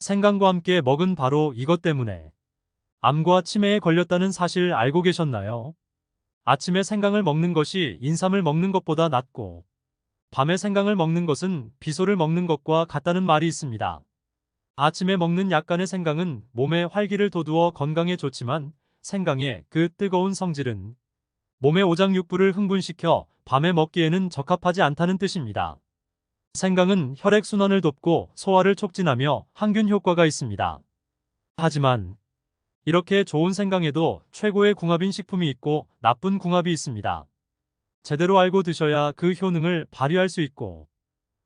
생강과 함께 먹은 바로 이것 때문에 암과 치매에 걸렸다는 사실 알고 계셨나요? 아침에 생강을 먹는 것이 인삼을 먹는 것보다 낫고 밤에 생강을 먹는 것은 비소를 먹는 것과 같다는 말이 있습니다. 아침에 먹는 약간의 생강은 몸에 활기를 돋우어 건강에 좋지만 생강의 그 뜨거운 성질은 몸의 오장육부를 흥분시켜 밤에 먹기에는 적합하지 않다는 뜻입니다. 생강은 혈액순환을 돕고 소화를 촉진하며 항균 효과가 있습니다. 하지만 이렇게 좋은 생강에도 최고의 궁합인 식품이 있고 나쁜 궁합이 있습니다. 제대로 알고 드셔야 그 효능을 발휘할 수 있고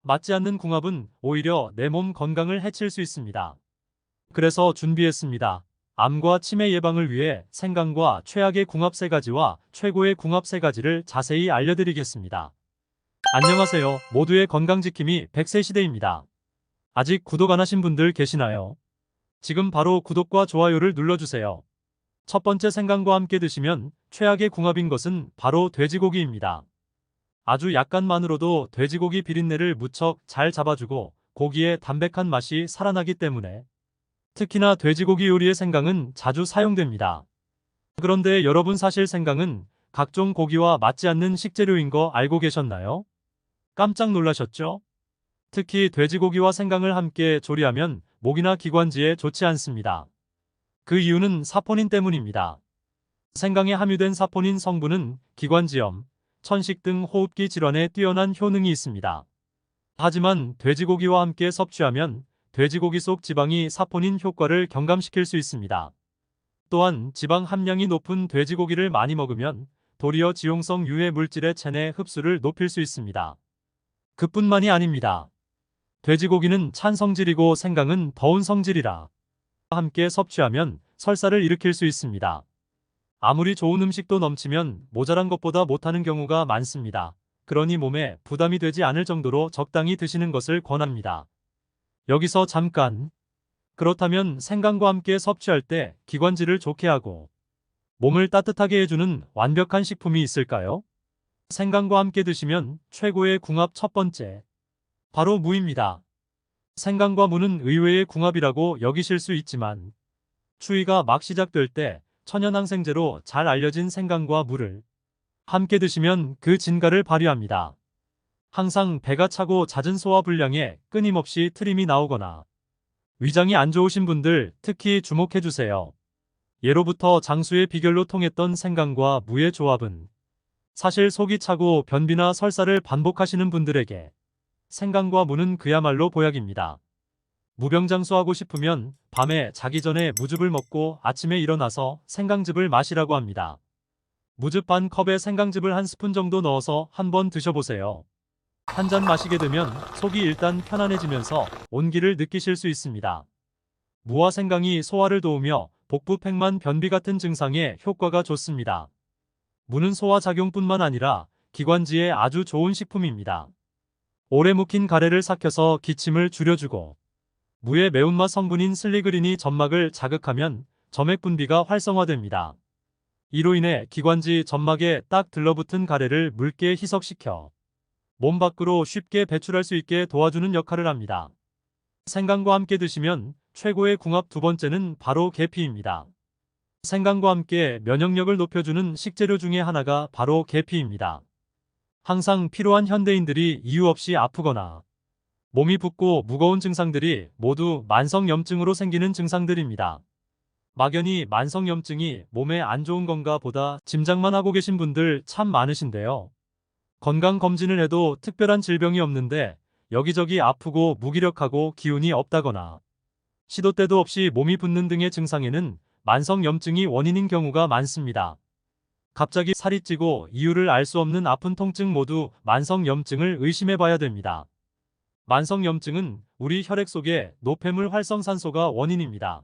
맞지 않는 궁합은 오히려 내 몸 건강을 해칠 수 있습니다. 그래서 준비했습니다. 암과 치매 예방을 위해 생강과 최악의 궁합 3가지와 최고의 궁합 3가지를 자세히 알려드리겠습니다. 안녕하세요. 모두의 건강지킴이 100세 시대입니다. 아직 구독 안 하신 분들 계시나요? 지금 바로 구독과 좋아요를 눌러주세요. 첫 번째, 생강과 함께 드시면 최악의 궁합인 것은 바로 돼지고기입니다. 아주 약간만으로도 돼지고기 비린내를 무척 잘 잡아주고 고기의 담백한 맛이 살아나기 때문에 특히나 돼지고기 요리에 생강은 자주 사용됩니다. 그런데 여러분, 사실 생강은 각종 고기와 맞지 않는 식재료인 거 알고 계셨나요? 깜짝 놀라셨죠? 특히 돼지고기와 생강을 함께 조리하면 목이나 기관지에 좋지 않습니다. 그 이유는 사포닌 때문입니다. 생강에 함유된 사포닌 성분은 기관지염, 천식 등 호흡기 질환에 뛰어난 효능이 있습니다. 하지만 돼지고기와 함께 섭취하면 돼지고기 속 지방이 사포닌 효과를 경감시킬 수 있습니다. 또한 지방 함량이 높은 돼지고기를 많이 먹으면 도리어 지용성 유해 물질의 체내 흡수를 높일 수 있습니다. 그뿐만이 아닙니다. 돼지고기는 찬 성질이고 생강은 더운 성질이라 함께 섭취하면 설사를 일으킬 수 있습니다. 아무리 좋은 음식도 넘치면 모자란 것보다 못하는 경우가 많습니다. 그러니 몸에 부담이 되지 않을 정도로 적당히 드시는 것을 권합니다. 여기서 잠깐, 그렇다면 생강과 함께 섭취할 때 기관지를 좋게 하고 몸을 따뜻하게 해주는 완벽한 식품이 있을까요? 생강과 함께 드시면 최고의 궁합 첫 번째, 바로 무입니다. 생강과 무는 의외의 궁합이라고 여기실 수 있지만 추위가 막 시작될 때 천연항생제로 잘 알려진 생강과 무를 함께 드시면 그 진가를 발휘합니다. 항상 배가 차고 잦은 소화 불량에 끊임없이 트림이 나오거나 위장이 안 좋으신 분들 특히 주목해주세요. 예로부터 장수의 비결로 통했던 생강과 무의 조합은 사실 속이 차고 변비나 설사를 반복하시는 분들에게 생강과 무는 그야말로 보약입니다. 무병장수하고 싶으면 밤에 자기 전에 무즙을 먹고 아침에 일어나서 생강즙을 마시라고 합니다. 무즙 반 컵에 생강즙을 한 스푼 정도 넣어서 한번 드셔보세요. 한 잔 마시게 되면 속이 일단 편안해지면서 온기를 느끼실 수 있습니다. 무와 생강이 소화를 도우며 복부 팽만 변비 같은 증상에 효과가 좋습니다. 무는 소화 작용뿐만 아니라 기관지에 아주 좋은 식품입니다. 오래 묵힌 가래를 삭혀서 기침을 줄여주고 무의 매운맛 성분인 슬리그린이 점막을 자극하면 점액 분비가 활성화됩니다. 이로 인해 기관지 점막에 딱 들러붙은 가래를 묽게 희석시켜 몸 밖으로 쉽게 배출할 수 있게 도와주는 역할을 합니다. 생강과 함께 드시면 최고의 궁합 두 번째는 바로 계피입니다. 생강과 함께 면역력을 높여주는 식재료 중에 하나가 바로 계피입니다. 항상 필요한 현대인들이 이유 없이 아프거나 몸이 붓고 무거운 증상들이 모두 만성염증으로 생기는 증상들입니다. 막연히 만성염증이 몸에 안 좋은 건가 보다 짐작만 하고 계신 분들 참 많으신데요. 건강검진을 해도 특별한 질병이 없는데 여기저기 아프고 무기력하고 기운이 없다거나 시도 때도 없이 몸이 붓는 등의 증상에는 만성염증이 원인인 경우가 많습니다. 갑자기 살이 찌고 이유를 알 수 없는 아픈 통증 모두 만성염증을 의심해봐야 됩니다. 만성염증은 우리 혈액 속의 노폐물 활성산소가 원인입니다.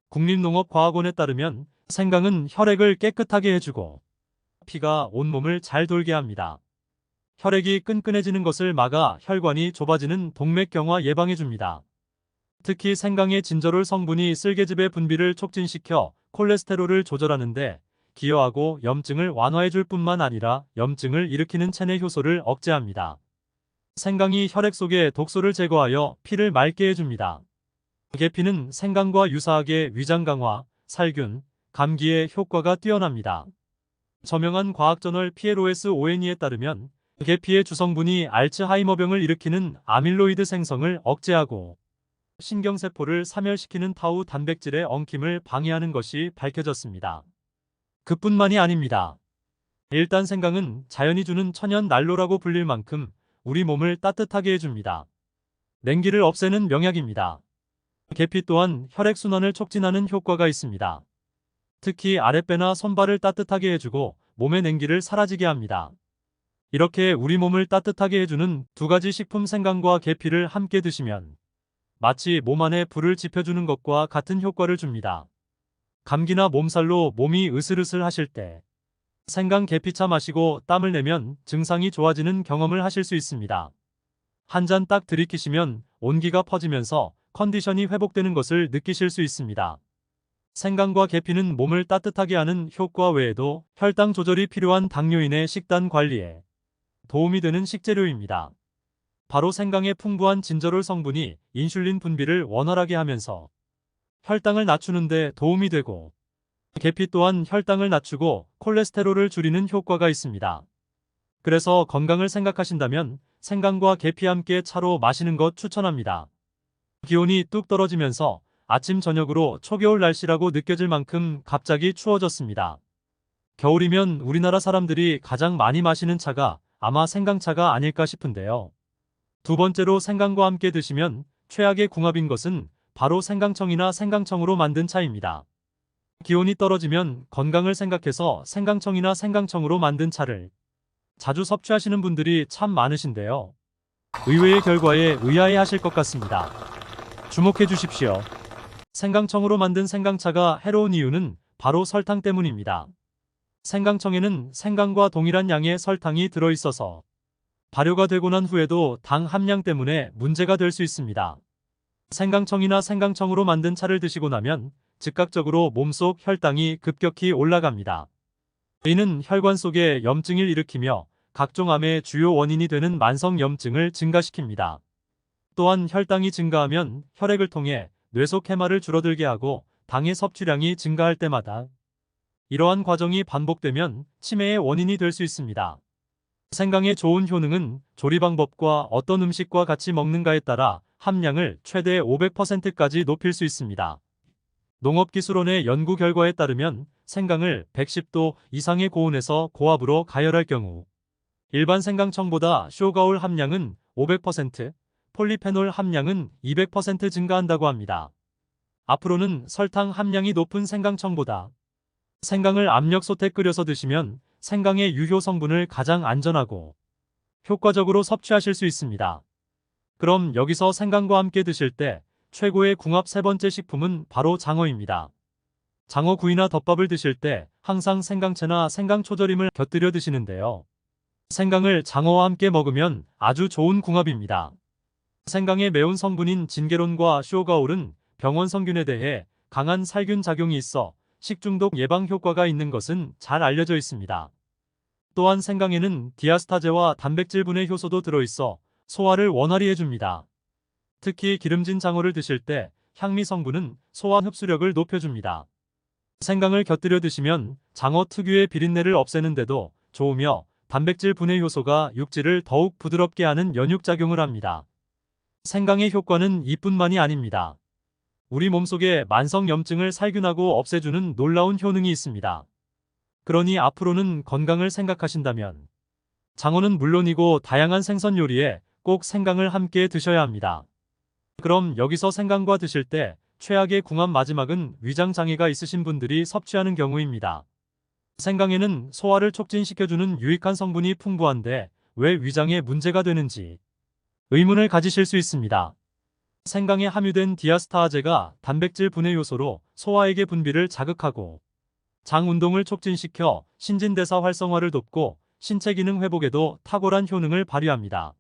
국립농업과학원에 따르면 생강은 혈액을 깨끗하게 해주고 피가 온몸을 잘 돌게 합니다. 혈액이 끈끈해지는 것을 막아 혈관이 좁아지는 동맥경화 예방해줍니다. 특히 생강의 진저롤 성분이 쓸개즙의 분비를 촉진시켜 콜레스테롤을 조절하는데 기여하고 염증을 완화해줄 뿐만 아니라 염증을 일으키는 체내 효소를 억제합니다. 생강이 혈액 속의 독소를 제거하여 피를 맑게 해줍니다. 계피는 생강과 유사하게 위장 강화, 살균, 감기에 효과가 뛰어납니다. 저명한 과학저널 PLOS ONE에 따르면 계피의 주성분이 알츠하이머병을 일으키는 아밀로이드 생성을 억제하고 신경세포를 사멸시키는 타우 단백질의 엉킴을 방해하는 것이 밝혀졌습니다. 그뿐만이 아닙니다. 일단 생강은 자연이 주는 천연 난로라고 불릴 만큼 우리 몸을 따뜻하게 해줍니다. 냉기를 없애는 명약입니다. 계피 또한 혈액순환을 촉진하는 효과가 있습니다. 특히 아랫배나 손발을 따뜻하게 해주고 몸의 냉기를 사라지게 합니다. 이렇게 우리 몸을 따뜻하게 해주는 두 가지 식품 생강과 계피를 함께 드시면 마치 몸 안에 불을 지펴주는 것과 같은 효과를 줍니다. 감기나 몸살로 몸이 으슬으슬 하실 때 생강 계피차 마시고 땀을 내면 증상이 좋아지는 경험을 하실 수 있습니다. 한 잔 딱 들이키시면 온기가 퍼지면서 컨디션이 회복되는 것을 느끼실 수 있습니다. 생강과 계피는 몸을 따뜻하게 하는 효과 외에도 혈당 조절이 필요한 당뇨인의 식단 관리에 도움이 되는 식재료입니다. 바로 생강의 풍부한 진저롤 성분이 인슐린 분비를 원활하게 하면서 혈당을 낮추는 데 도움이 되고 계피 또한 혈당을 낮추고 콜레스테롤을 줄이는 효과가 있습니다. 그래서 건강을 생각하신다면 생강과 계피 함께 차로 마시는 것 추천합니다. 기온이 뚝 떨어지면서 아침 저녁으로 초겨울 날씨라고 느껴질 만큼 갑자기 추워졌습니다. 겨울이면 우리나라 사람들이 가장 많이 마시는 차가 아마 생강차가 아닐까 싶은데요. 두 번째로 생강과 함께 드시면 최악의 궁합인 것은 바로 생강청이나 생강청으로 만든 차입니다. 기온이 떨어지면 건강을 생각해서 생강청이나 생강청으로 만든 차를 자주 섭취하시는 분들이 참 많으신데요. 의외의 결과에 의아해하실 것 같습니다. 주목해 주십시오. 생강청으로 만든 생강차가 해로운 이유는 바로 설탕 때문입니다. 생강청에는 생강과 동일한 양의 설탕이 들어있어서 발효가 되고 난 후에도 당 함량 때문에 문제가 될 수 있습니다. 생강청이나 생강청으로 만든 차를 드시고 나면 즉각적으로 몸속 혈당이 급격히 올라갑니다. 이는 혈관 속에 염증을 일으키며 각종 암의 주요 원인이 되는 만성염증을 증가시킵니다. 또한 혈당이 증가하면 혈액을 통해 뇌속 해마를 줄어들게 하고 당의 섭취량이 증가할 때마다 이러한 과정이 반복되면 치매의 원인이 될 수 있습니다. 생강의 좋은 효능은 조리 방법과 어떤 음식과 같이 먹는가에 따라 함량을 최대 500%까지 높일 수 있습니다. 농업기술원의 연구 결과에 따르면 생강을 110도 이상의 고온에서 고압으로 가열할 경우 일반 생강청보다 쇼가올 함량은 500%, 폴리페놀 함량은 200% 증가한다고 합니다. 앞으로는 설탕 함량이 높은 생강청보다 생강을 압력솥에 끓여서 드시면 생강의 유효 성분을 가장 안전하고 효과적으로 섭취하실 수 있습니다. 그럼 여기서 생강과 함께 드실 때 최고의 궁합 세 번째 식품은 바로 장어입니다. 장어구이나 덮밥을 드실 때 항상 생강채나 생강초절임을 곁들여 드시는데요. 생강을 장어와 함께 먹으면 아주 좋은 궁합입니다. 생강의 매운 성분인 진게론과 쇼가올은 병원성균에 대해 강한 살균 작용이 있어 식중독 예방 효과가 있는 것은 잘 알려져 있습니다. 또한 생강에는 디아스타제와 단백질 분해 효소도 들어있어 소화를 원활히 해줍니다. 특히 기름진 장어를 드실 때 향미 성분은 소화 흡수력을 높여줍니다. 생강을 곁들여 드시면 장어 특유의 비린내를 없애는데도 좋으며 단백질 분해 효소가 육질을 더욱 부드럽게 하는 연육작용을 합니다. 생강의 효과는 이뿐만이 아닙니다. 우리 몸속의 만성염증을 살균하고 없애주는 놀라운 효능이 있습니다. 그러니 앞으로는 건강을 생각하신다면 장어는 물론이고 다양한 생선 요리에 꼭 생강을 함께 드셔야 합니다. 그럼 여기서 생강과 드실 때 최악의 궁합 마지막은 위장장애가 있으신 분들이 섭취하는 경우입니다. 생강에는 소화를 촉진시켜주는 유익한 성분이 풍부한데 왜 위장에 문제가 되는지 의문을 가지실 수 있습니다. 생강에 함유된 디아스타아제가 단백질 분해 요소로 소화액의 분비를 자극하고 장 운동을 촉진시켜 신진대사 활성화를 돕고 신체 기능 회복에도 탁월한 효능을 발휘합니다.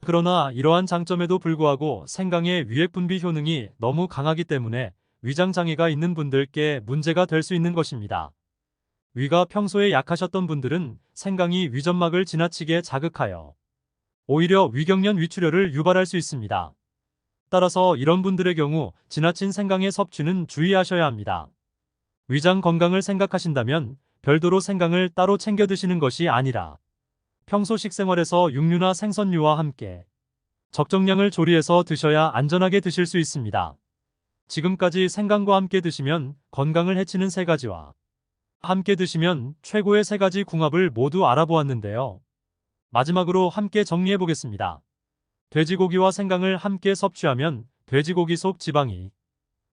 그러나 이러한 장점에도 불구하고 생강의 위액 분비 효능이 너무 강하기 때문에 위장 장애가 있는 분들께 문제가 될 수 있는 것입니다. 위가 평소에 약하셨던 분들은 생강이 위점막을 지나치게 자극하여 오히려 위경련 위출혈을 유발할 수 있습니다. 따라서 이런 분들의 경우 지나친 생강의 섭취는 주의하셔야 합니다. 위장 건강을 생각하신다면 별도로 생강을 따로 챙겨 드시는 것이 아니라 평소 식생활에서 육류나 생선류와 함께 적정량을 조리해서 드셔야 안전하게 드실 수 있습니다. 지금까지 생강과 함께 드시면 건강을 해치는 세 가지와 함께 드시면 최고의 세 가지 궁합을 모두 알아보았는데요. 마지막으로 함께 정리해 보겠습니다. 돼지고기와 생강을 함께 섭취하면 돼지고기 속 지방이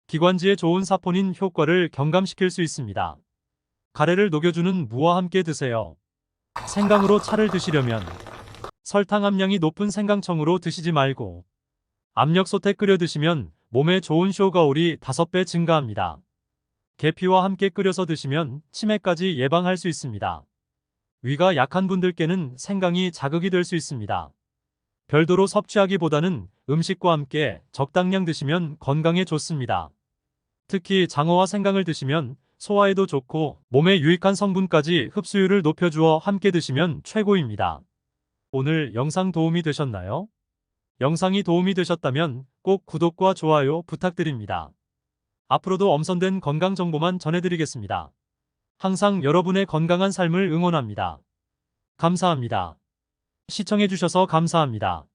기관지에 좋은 사포닌 효과를 경감시킬 수 있습니다. 가래를 녹여주는 무와 함께 드세요. 생강으로 차를 드시려면 설탕 함량이 높은 생강청으로 드시지 말고 압력솥에 끓여 드시면 몸에 좋은 쇼가올이 5배 증가합니다. 계피와 함께 끓여서 드시면 치매까지 예방할 수 있습니다. 위가 약한 분들께는 생강이 자극이 될 수 있습니다. 별도로 섭취하기보다는 음식과 함께 적당량 드시면 건강에 좋습니다. 특히 장어와 생강을 드시면 소화에도 좋고 몸에 유익한 성분까지 흡수율을 높여주어 함께 드시면 최고입니다. 오늘 영상 도움이 되셨나요? 영상이 도움이 되셨다면 꼭 구독과 좋아요 부탁드립니다. 앞으로도 엄선된 건강 정보만 전해드리겠습니다. 항상 여러분의 건강한 삶을 응원합니다. 감사합니다. 시청해주셔서 감사합니다.